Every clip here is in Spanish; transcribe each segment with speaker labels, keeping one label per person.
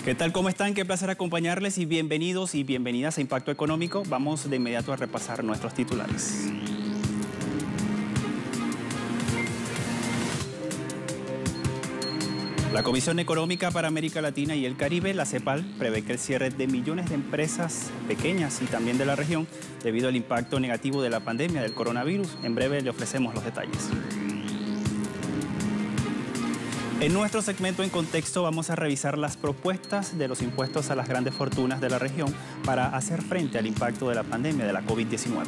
Speaker 1: ¿Qué tal? ¿Cómo están? Qué placer acompañarles y bienvenidos y bienvenidas a Impacto Económico. Vamos de inmediato a repasar nuestros titulares. La Comisión Económica para América Latina y el Caribe, la CEPAL, prevé que el cierre de millones de empresas pequeñas y también de la región debido al impacto negativo de la pandemia del coronavirus. En breve le ofrecemos los detalles. En nuestro segmento En Contexto vamos a revisar las propuestas de los impuestos a las grandes fortunas de la región para hacer frente al impacto de la pandemia de la COVID-19.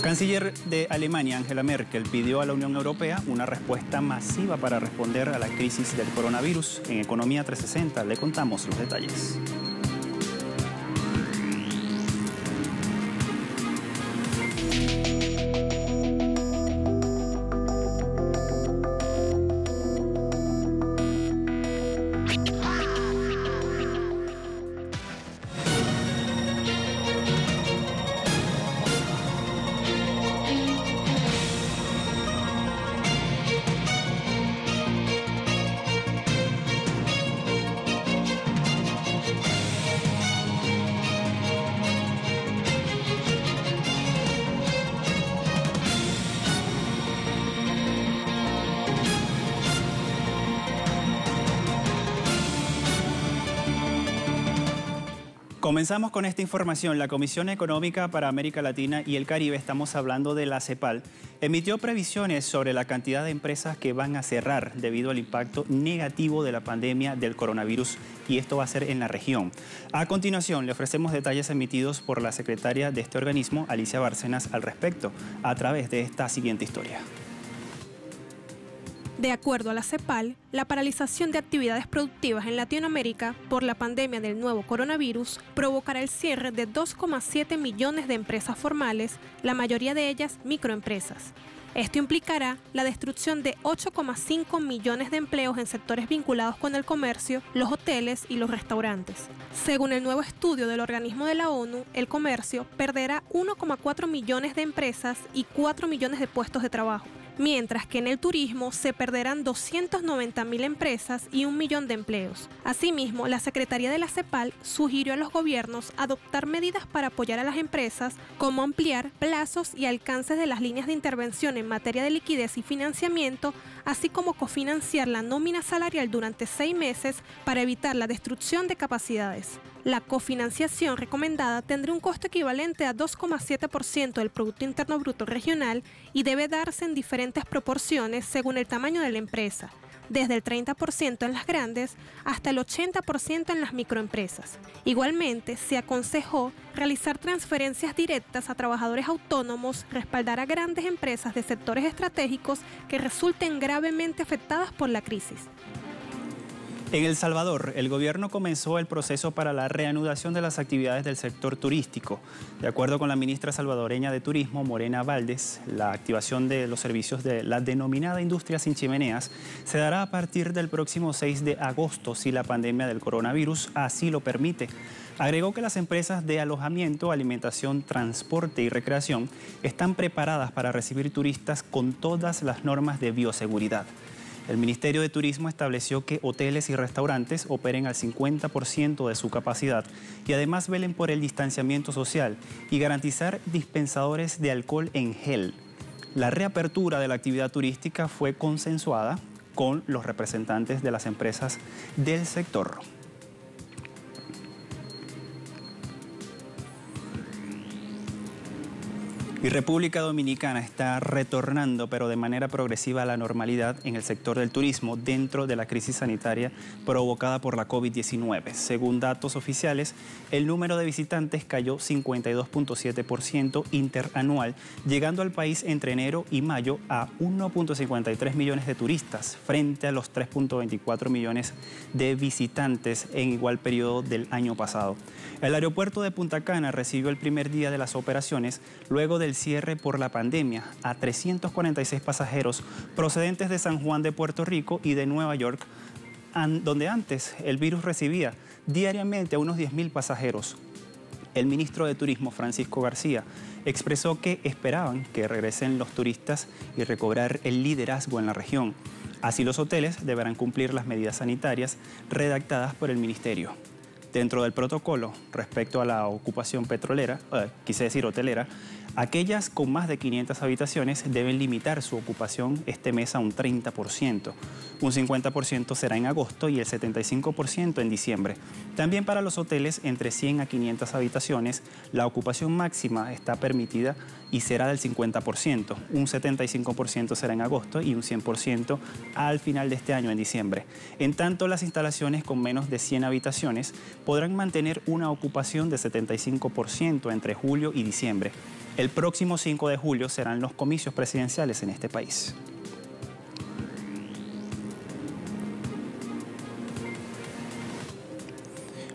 Speaker 1: Canciller de Alemania, Angela Merkel, pidió a la Unión Europea una respuesta masiva para responder a la crisis del coronavirus. En Economía 360 le contamos los detalles. Comenzamos con esta información. La Comisión Económica para América Latina y el Caribe, estamos hablando de la CEPAL, emitió previsiones sobre la cantidad de empresas que van a cerrar debido al impacto negativo de la pandemia del coronavirus, y esto va a ser en la región. A continuación, le ofrecemos detalles emitidos por la secretaria de este organismo, Alicia Bárcenas, al respecto, a través de esta siguiente historia.
Speaker 2: De acuerdo a la CEPAL, la paralización de actividades productivas en Latinoamérica por la pandemia del nuevo coronavirus provocará el cierre de 2,7 millones de empresas formales, la mayoría de ellas microempresas. Esto implicará la destrucción de 8,5 millones de empleos en sectores vinculados con el comercio, los hoteles y los restaurantes. Según el nuevo estudio del organismo de la ONU, el comercio perderá 1,4 millones de empresas y 4 millones de puestos de trabajo, mientras que en el turismo se perderán 290.000 empresas y 1 millón de empleos. Asimismo, la Secretaría de la CEPAL sugirió a los gobiernos adoptar medidas para apoyar a las empresas, como ampliar plazos y alcances de las líneas de intervención en materia de liquidez y financiamiento, así como cofinanciar la nómina salarial durante 6 meses para evitar la destrucción de capacidades. La cofinanciación recomendada tendrá un costo equivalente a 2,7% del Producto Interno Bruto regional y debe darse en diferentes proporciones según el tamaño de la empresa, desde el 30% en las grandes hasta el 80% en las microempresas. Igualmente, se aconsejó realizar transferencias directas a trabajadores autónomos, respaldar a grandes empresas de sectores estratégicos que resulten gravemente afectadas por la crisis.
Speaker 1: En El Salvador, el gobierno comenzó el proceso para la reanudación de las actividades del sector turístico. De acuerdo con la ministra salvadoreña de Turismo, Morena Valdés, la activación de los servicios de la denominada industria sin chimeneas se dará a partir del próximo 6 de agosto, si la pandemia del coronavirus así lo permite. Agregó que las empresas de alojamiento, alimentación, transporte y recreación están preparadas para recibir turistas con todas las normas de bioseguridad. El Ministerio de Turismo estableció que hoteles y restaurantes operen al 50% de su capacidad y además velen por el distanciamiento social y garantizar dispensadores de alcohol en gel. La reapertura de la actividad turística fue consensuada con los representantes de las empresas del sector. Y República Dominicana está retornando, pero de manera progresiva, a la normalidad en el sector del turismo dentro de la crisis sanitaria provocada por la COVID-19. Según datos oficiales, el número de visitantes cayó 52,7% interanual, llegando al país entre enero y mayo a 1,53 millones de turistas, frente a los 3,24 millones de visitantes en igual periodo del año pasado. El aeropuerto de Punta Cana recibió el primer día de las operaciones luego del cierre por la pandemia a 346 pasajeros procedentes de San Juan de Puerto Rico y de Nueva York, donde antes el virus recibía diariamente a unos 10.000 pasajeros. El ministro de Turismo, Francisco García, expresó que esperaban que regresen los turistas y recobrar el liderazgo en la región. Así, los hoteles deberán cumplir las medidas sanitarias redactadas por el Ministerio. Dentro del protocolo respecto a la ocupación hotelera, aquellas con más de 500 habitaciones deben limitar su ocupación este mes a un 30%. Un 50% será en agosto y el 75% en diciembre. También para los hoteles entre 100 a 500 habitaciones, la ocupación máxima está permitida y será del 50%. Un 75% será en agosto y un 100% al final de este año, en diciembre. En tanto, las instalaciones con menos de 100 habitaciones podrán mantener una ocupación de 75% entre julio y diciembre. El próximo 5 de julio serán los comicios presidenciales en este país.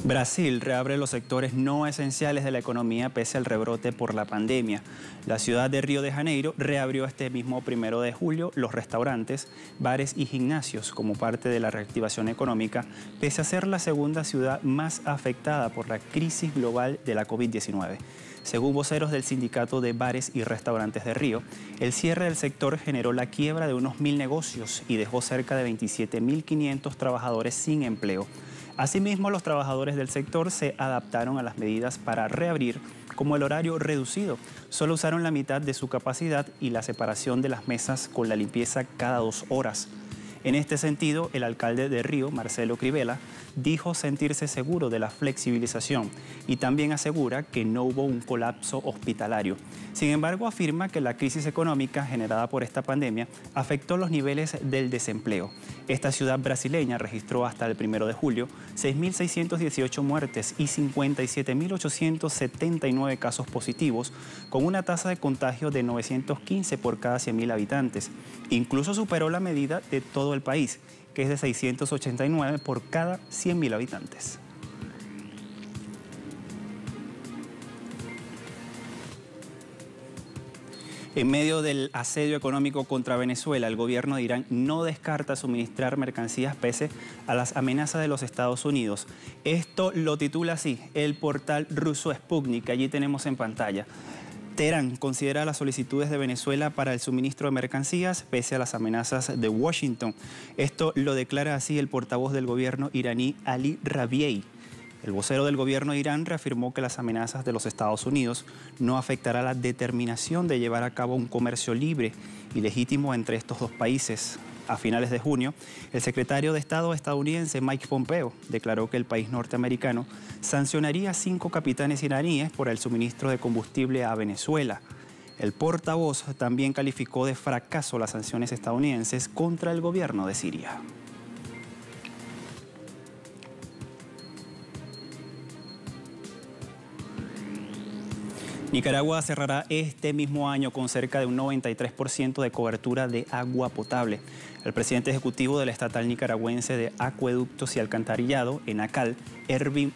Speaker 1: Brasil reabre los sectores no esenciales de la economía pese al rebrote por la pandemia. La ciudad de Río de Janeiro reabrió este mismo 1 de julio los restaurantes, bares y gimnasios como parte de la reactivación económica, pese a ser la segunda ciudad más afectada por la crisis global de la COVID-19. Según voceros del Sindicato de Bares y Restaurantes de Río, el cierre del sector generó la quiebra de unos 1.000 negocios y dejó cerca de 27.500 trabajadores sin empleo. Asimismo, los trabajadores del sector se adaptaron a las medidas para reabrir, como el horario reducido. Solo usaron la mitad de su capacidad y la separación de las mesas con la limpieza cada 2 horas. En este sentido, el alcalde de Río, Marcelo Crivella, dijo sentirse seguro de la flexibilización y también asegura que no hubo un colapso hospitalario. Sin embargo, afirma que la crisis económica generada por esta pandemia afectó los niveles del desempleo. Esta ciudad brasileña registró hasta el 1 de julio 6.618 muertes y 57.879 casos positivos, con una tasa de contagio de 915 por cada 100.000 habitantes. Incluso superó la medida de todo el país, que es de 689 por cada 100.000 habitantes. En medio del asedio económico contra Venezuela, el gobierno de Irán no descarta suministrar mercancías pese a las amenazas de los Estados Unidos. Esto lo titula así el portal ruso Sputnik, que allí tenemos en pantalla. Teherán considera las solicitudes de Venezuela para el suministro de mercancías pese a las amenazas de Washington. Esto lo declara así el portavoz del gobierno iraní Ali Rabiei. El vocero del gobierno de Irán reafirmó que las amenazas de los Estados Unidos no afectará la determinación de llevar a cabo un comercio libre y legítimo entre estos dos países. A finales de junio, el secretario de Estado estadounidense Mike Pompeo declaró que el país norteamericano sancionaría a 5 capitanes iraníes por el suministro de combustible a Venezuela. El portavoz también calificó de fracaso las sanciones estadounidenses contra el gobierno de Siria. Nicaragua cerrará este mismo año con cerca de un 93% de cobertura de agua potable. El presidente ejecutivo de la estatal nicaragüense de Acueductos y Alcantarillado, ENACAL, Ervin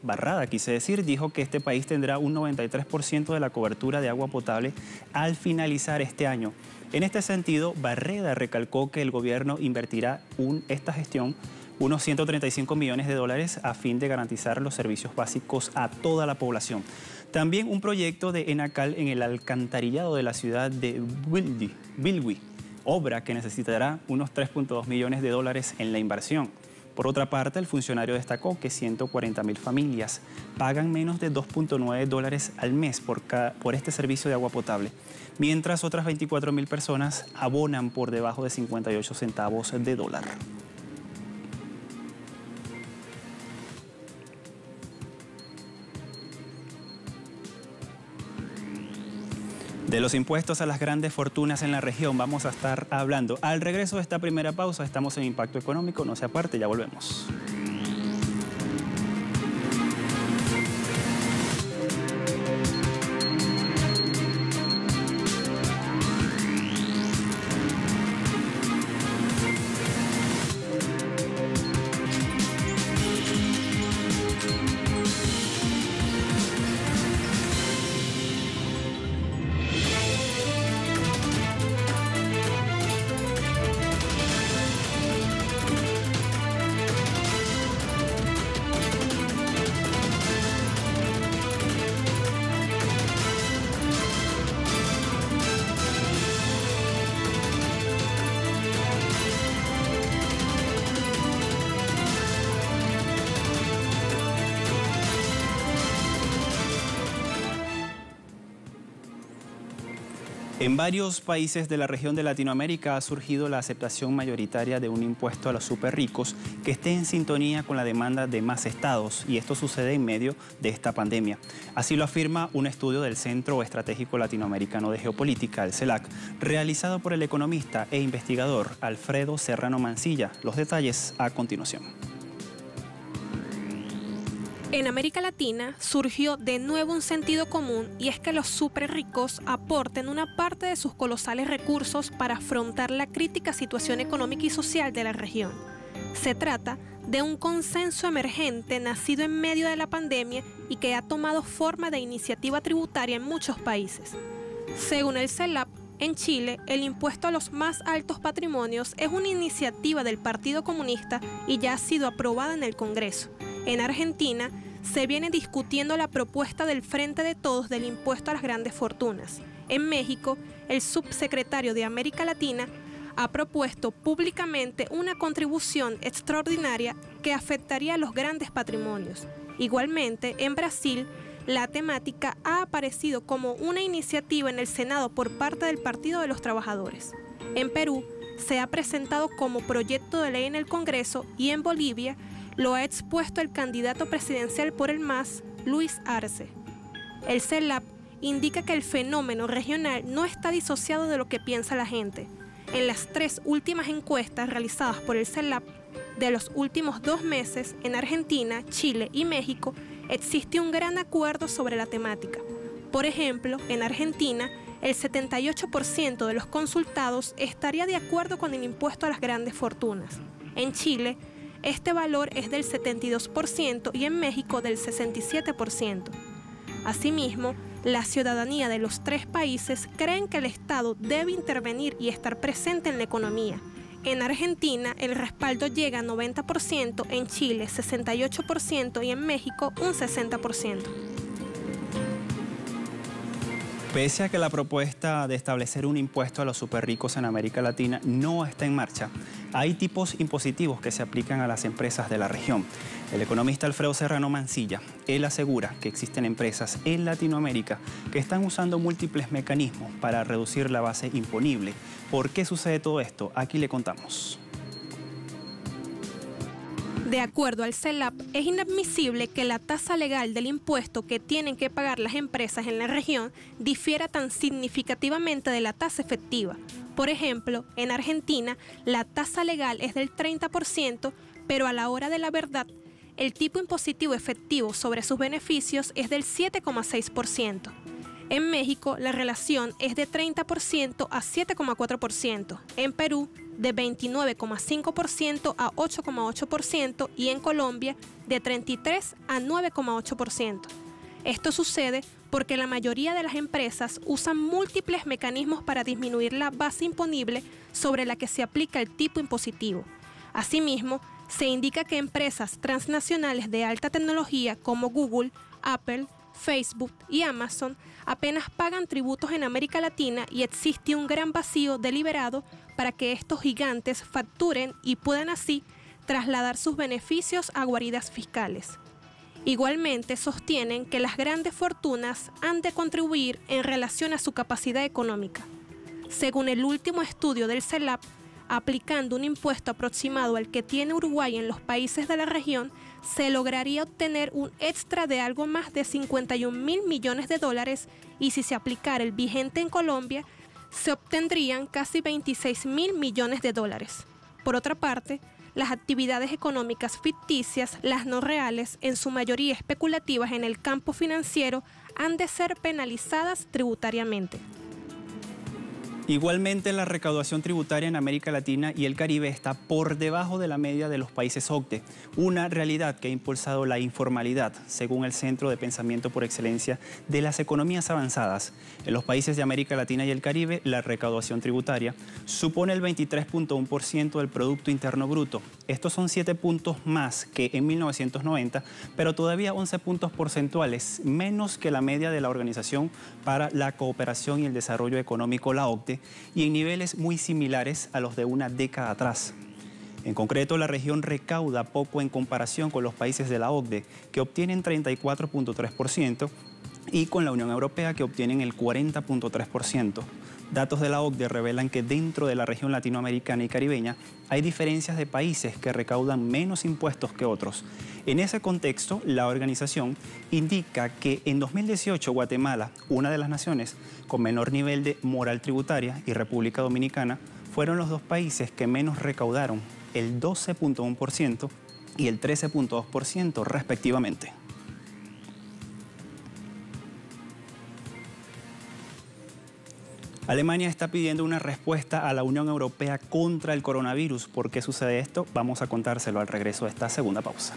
Speaker 1: Barrada, quise decir, dijo que este país tendrá un 93% de la cobertura de agua potable al finalizar este año. En este sentido, Barreda recalcó que el gobierno invertirá esta gestión unos 135 millones de dólares a fin de garantizar los servicios básicos a toda la población. También un proyecto de ENACAL en el alcantarillado de la ciudad de Bilwi, obra que necesitará unos 3.2 millones de dólares en la inversión. Por otra parte, el funcionario destacó que 140.000 familias pagan menos de 2.9 dólares al mes por este servicio de agua potable, mientras otras 24.000 personas abonan por debajo de 58 centavos de dólar. De los impuestos a las grandes fortunas en la región vamos a estar hablando. Al regreso de esta primera pausa estamos en Impacto Económico. No se aparte, ya volvemos. En varios países de la región de Latinoamérica ha surgido la aceptación mayoritaria de un impuesto a los superricos que esté en sintonía con la demanda de más estados, y esto sucede en medio de esta pandemia. Así lo afirma un estudio del Centro Estratégico Latinoamericano de Geopolítica, el CELAC, realizado por el economista e investigador Alfredo Serrano Mancilla. Los detalles a continuación.
Speaker 2: En América Latina surgió de nuevo un sentido común, y es que los superricos aporten una parte de sus colosales recursos para afrontar la crítica situación económica y social de la región. Se trata de un consenso emergente nacido en medio de la pandemia y que ha tomado forma de iniciativa tributaria en muchos países. Según el CELAP, en Chile, el impuesto a los más altos patrimonios es una iniciativa del Partido Comunista y ya ha sido aprobada en el Congreso. En Argentina, se viene discutiendo la propuesta del Frente de Todos del impuesto a las grandes fortunas. En México, el subsecretario de América Latina ha propuesto públicamente una contribución extraordinaria que afectaría a los grandes patrimonios. Igualmente, en Brasil, la temática ha aparecido como una iniciativa en el Senado por parte del Partido de los Trabajadores. En Perú, se ha presentado como proyecto de ley en el Congreso, y en Bolivia lo ha expuesto el candidato presidencial por el MAS, Luis Arce. El CELAP indica que el fenómeno regional no está disociado de lo que piensa la gente. En las 3 últimas encuestas realizadas por el CELAP de los últimos 2 meses, en Argentina, Chile y México, existe un gran acuerdo sobre la temática. Por ejemplo, en Argentina, el 78% de los consultados estaría de acuerdo con el impuesto a las grandes fortunas. En Chile, este valor es del 72% y en México del 67%. Asimismo, la ciudadanía de los 3 países creen que el Estado debe intervenir y estar presente en la economía. En Argentina, el respaldo llega a 90%, en Chile 68% y en México un 60%.
Speaker 1: Pese a que la propuesta de establecer un impuesto a los superricos en América Latina no está en marcha, hay tipos impositivos que se aplican a las empresas de la región. El economista Alfredo Serrano Mancilla, él asegura que existen empresas en Latinoamérica que están usando múltiples mecanismos para reducir la base imponible. ¿Por qué sucede todo esto? Aquí le contamos.
Speaker 2: De acuerdo al CELAP, es inadmisible que la tasa legal del impuesto que tienen que pagar las empresas en la región difiera tan significativamente de la tasa efectiva. Por ejemplo, en Argentina, la tasa legal es del 30%, pero a la hora de la verdad, el tipo impositivo efectivo sobre sus beneficios es del 7,6%. En México, la relación es de 30% a 7,4%. En Perú, de 29,5% a 8,8%, y en Colombia de 33 a 9,8%. Esto sucede porque la mayoría de las empresas usan múltiples mecanismos para disminuir la base imponible sobre la que se aplica el tipo impositivo. Asimismo, se indica que empresas transnacionales de alta tecnología como Google, Apple, Facebook y Amazon apenas pagan tributos en América Latina, y existe un gran vacío deliberado para que estos gigantes facturen y puedan así trasladar sus beneficios a guaridas fiscales. Igualmente sostienen que las grandes fortunas han de contribuir en relación a su capacidad económica. Según el último estudio del CELAP, aplicando un impuesto aproximado al que tiene Uruguay en los países de la región, se lograría obtener un extra de algo más de 51.000 millones de dólares, y si se aplicara el vigente en Colombia, se obtendrían casi 26.000 millones de dólares. Por otra parte, las actividades económicas ficticias, las no reales, en su mayoría especulativas en el campo financiero, han de ser penalizadas tributariamente.
Speaker 1: Igualmente, la recaudación tributaria en América Latina y el Caribe está por debajo de la media de los países OCDE, una realidad que ha impulsado la informalidad, según el Centro de Pensamiento por Excelencia de las Economías Avanzadas. En los países de América Latina y el Caribe, la recaudación tributaria supone el 23,1% del Producto Interno Bruto. Estos son 7 puntos más que en 1990, pero todavía 11 puntos porcentuales menos que la media de la Organización para la Cooperación y el Desarrollo Económico, la OCDE, y en niveles muy similares a los de una década atrás. En concreto, la región recauda poco en comparación con los países de la OCDE, que obtienen 34,3%, y con la Unión Europea, que obtienen el 40,3%. Datos de la OCDE revelan que dentro de la región latinoamericana y caribeña hay diferencias de países que recaudan menos impuestos que otros. En ese contexto, la organización indica que en 2018 Guatemala, una de las naciones con menor nivel de moral tributaria, y República Dominicana fueron los dos países que menos recaudaron, el 12.1% y el 13.2% respectivamente. Alemania está pidiendo una respuesta a la Unión Europea contra el coronavirus. ¿Por qué sucede esto? Vamos a contárselo al regreso de esta segunda pausa.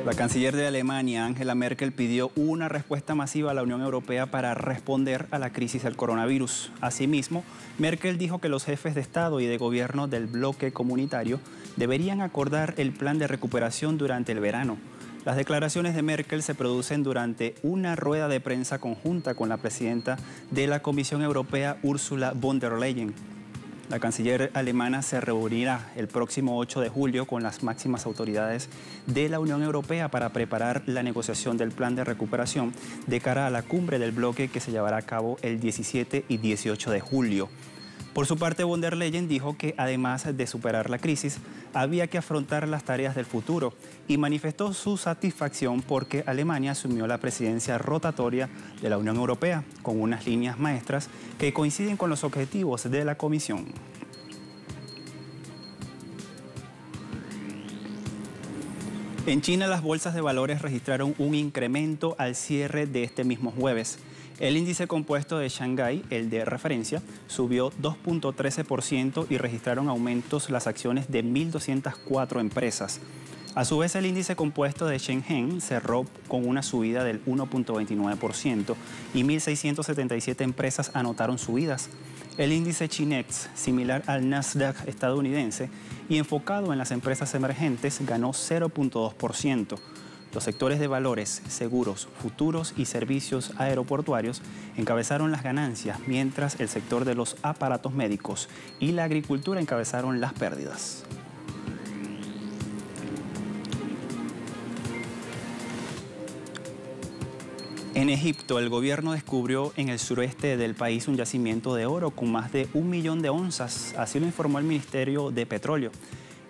Speaker 1: La canciller de Alemania, Angela Merkel, pidió una respuesta masiva a la Unión Europea para responder a la crisis del coronavirus. Asimismo, Merkel dijo que los jefes de Estado y de Gobierno del bloque comunitario deberían acordar el plan de recuperación durante el verano. Las declaraciones de Merkel se producen durante una rueda de prensa conjunta con la presidenta de la Comisión Europea, Ursula von der Leyen. La canciller alemana se reunirá el próximo 8 de julio con las máximas autoridades de la Unión Europea para preparar la negociación del plan de recuperación de cara a la cumbre del bloque que se llevará a cabo el 17 y 18 de julio. Por su parte, von der Leyen dijo que además de superar la crisis, había que afrontar las tareas del futuro y manifestó su satisfacción porque Alemania asumió la presidencia rotatoria de la Unión Europea con unas líneas maestras que coinciden con los objetivos de la Comisión. En China, las bolsas de valores registraron un incremento al cierre de este mismo jueves. El índice compuesto de Shanghái, el de referencia, subió 2.13% y registraron aumentos las acciones de 1.204 empresas. A su vez, el índice compuesto de Shenzhen cerró con una subida del 1.29% y 1.677 empresas anotaron subidas. El índice Chinex, similar al Nasdaq estadounidense y enfocado en las empresas emergentes, ganó 0.2%. Los sectores de valores, seguros, futuros y servicios aeroportuarios encabezaron las ganancias, mientras el sector de los aparatos médicos y la agricultura encabezaron las pérdidas. En Egipto, el gobierno descubrió en el suroeste del país un yacimiento de oro con más de 1 millón de onzas, así lo informó el Ministerio de Petróleo.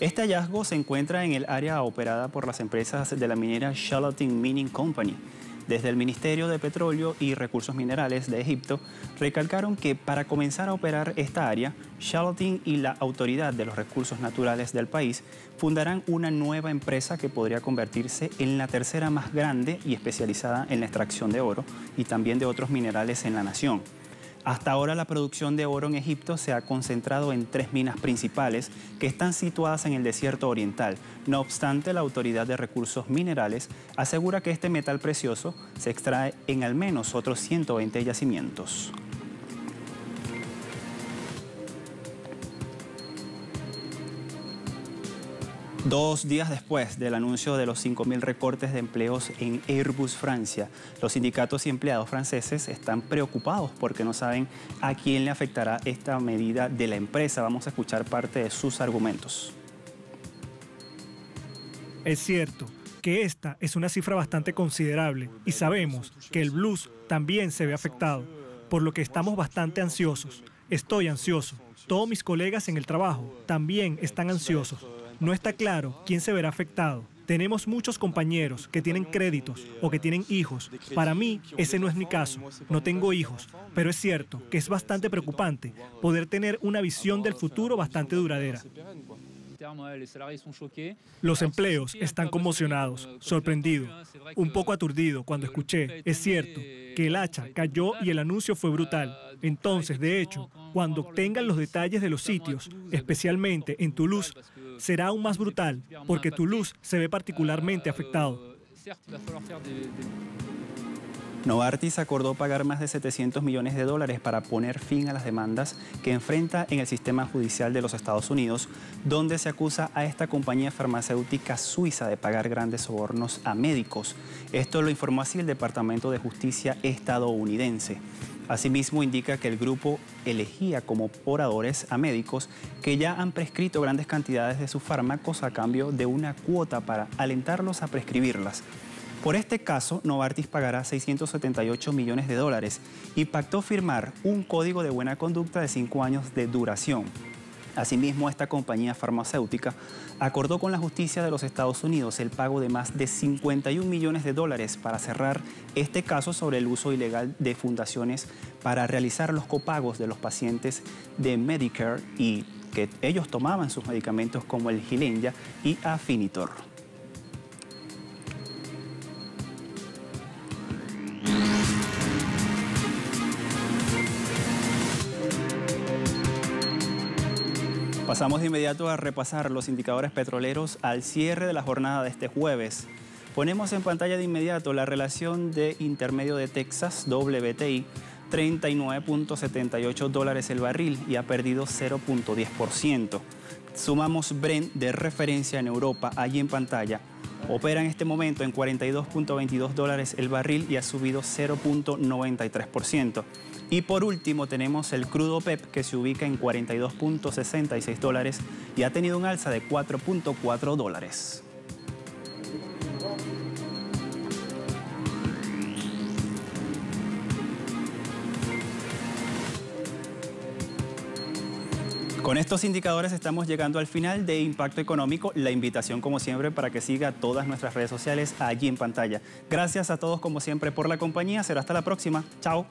Speaker 1: Este hallazgo se encuentra en el área operada por las empresas de la minera Shalatin Mining Company. Desde el Ministerio de Petróleo y Recursos Minerales de Egipto recalcaron que para comenzar a operar esta área, Shalatin y la Autoridad de los Recursos Naturales del país fundarán una nueva empresa que podría convertirse en la tercera más grande y especializada en la extracción de oro y también de otros minerales en la nación. Hasta ahora la producción de oro en Egipto se ha concentrado en 3 minas principales que están situadas en el desierto oriental. No obstante, la Autoridad de Recursos Minerales asegura que este metal precioso se extrae en al menos otros 120 yacimientos. Dos días después del anuncio de los 5.000 recortes de empleos en Airbus Francia, los sindicatos y empleados franceses están preocupados porque no saben a quién le afectará esta medida de la empresa. Vamos a escuchar parte de sus argumentos.
Speaker 3: Es cierto que esta es una cifra bastante considerable y sabemos que el blues también se ve afectado, por lo que estamos bastante ansiosos. Estoy ansioso. Todos mis colegas en el trabajo también están ansiosos. No está claro quién se verá afectado. Tenemos muchos compañeros que tienen créditos o que tienen hijos. Para mí, ese no es mi caso. No tengo hijos, pero es cierto que es bastante preocupante poder tener una visión del futuro bastante duradera. Los empleos están conmocionados, sorprendidos, un poco aturdido cuando escuché. Es cierto que el hacha cayó y el anuncio fue brutal. Entonces, de hecho, cuando obtengan los detalles de los sitios, especialmente en Toulouse, será aún más brutal, porque Toulouse se ve particularmente afectado.
Speaker 1: Novartis acordó pagar más de 700 millones de dólares para poner fin a las demandas que enfrenta en el sistema judicial de los Estados Unidos, donde se acusa a esta compañía farmacéutica suiza de pagar grandes sobornos a médicos. Esto lo informó así el Departamento de Justicia estadounidense. Asimismo, indica que el grupo elegía como oradores a médicos que ya han prescrito grandes cantidades de sus fármacos a cambio de una cuota para alentarlos a prescribirlas. Por este caso, Novartis pagará 678 millones de dólares y pactó firmar un código de buena conducta de 5 años de duración. Asimismo, esta compañía farmacéutica acordó con la justicia de los Estados Unidos el pago de más de 51 millones de dólares para cerrar este caso sobre el uso ilegal de fundaciones para realizar los copagos de los pacientes de Medicare y que ellos tomaban sus medicamentos como el Gilenya y Afinitor. Pasamos de inmediato a repasar los indicadores petroleros al cierre de la jornada de este jueves. Ponemos en pantalla de inmediato la relación de intermedio de Texas, WTI, 39.78 dólares el barril y ha perdido 0.10%. Sumamos Brent de referencia en Europa, allí en pantalla. Opera en este momento en 42.22 dólares el barril y ha subido 0.93%. Y por último tenemos el crudo PEP que se ubica en 42.66 dólares y ha tenido un alza de 4.4 dólares. Con estos indicadores estamos llegando al final de Impacto Económico. La invitación, como siempre, para que siga todas nuestras redes sociales allí en pantalla. Gracias a todos, como siempre, por la compañía. Será hasta la próxima. Chao.